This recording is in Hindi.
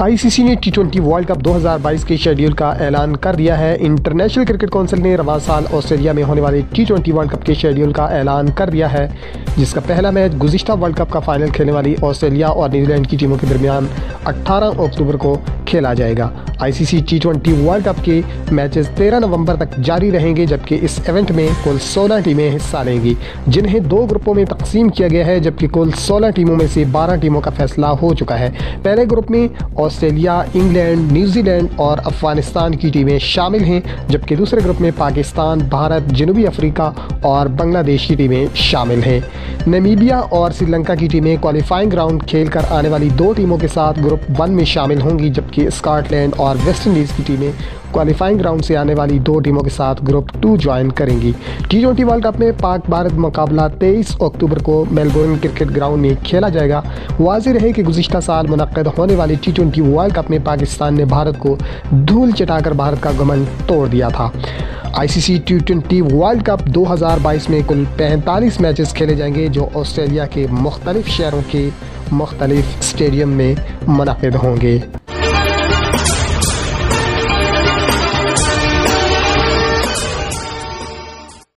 आईसीसी ने टी20 वर्ल्ड कप 2022 के शेड्यूल का ऐलान कर दिया है। इंटरनेशनल क्रिकेट काउंसिल ने रवां साल ऑस्ट्रेलिया में होने वाले टी20 वर्ल्ड कप के शेड्यूल का ऐलान कर दिया है, जिसका पहला मैच गुज़िश्ता वर्ल्ड कप का फाइनल खेलने वाली ऑस्ट्रेलिया और न्यूजीलैंड की टीमों के दरमियान 18 अक्टूबर को खेला जाएगा। आईसीसी टी20 वर्ल्ड कप के मैचेस 13 नवंबर तक जारी रहेंगे, जबकि इस इवेंट में कुल 16 टीमें हिस्सा लेंगी, जिन्हें 2 ग्रुपों में तकसीम किया गया है, जबकि कुल 16 टीमों में से 12 टीमों का फैसला हो चुका है। पहले ग्रुप में ऑस्ट्रेलिया, इंग्लैंड, न्यूजीलैंड और अफगानिस्तान की टीमें शामिल हैं, जबकि दूसरे ग्रुप में पाकिस्तान, भारत, जनूबी अफ्रीका और बांग्लादेश की टीमें शामिल हैं। नामीबिया और श्रीलंका की टीमें क्वालिफाइंग राउंड खेलकर आने वाली 2 टीमों के साथ ग्रुप 1 में शामिल होंगी, जबकि स्कॉटलैंड और वेस्ट इंडीज़ की टीमें क्वालिफाइंग राउंड से आने वाली 2 टीमों के साथ ग्रुप 2 ज्वाइन करेंगी। टी20 वर्ल्ड कप में पाक भारत मुकाबला 23 अक्टूबर को मेलबोर्न क्रिकेट ग्राउंड में खेला जाएगा। वाज़ेह रहे कि गुज़िश्ता साल मुनक़्क़द होने वाली टी20 वर्ल्ड कप में पाकिस्तान ने भारत को धूल चटाकर भारत का घमंड तोड़ दिया था। आईसीसी टी20 वर्ल्ड कप 2022 में कुल 45 मैचेस खेले जाएंगे, जो ऑस्ट्रेलिया के मुख्तलिफ शहरों के मुख्तलिफ स्टेडियम में मुनक़्क़िद होंगे।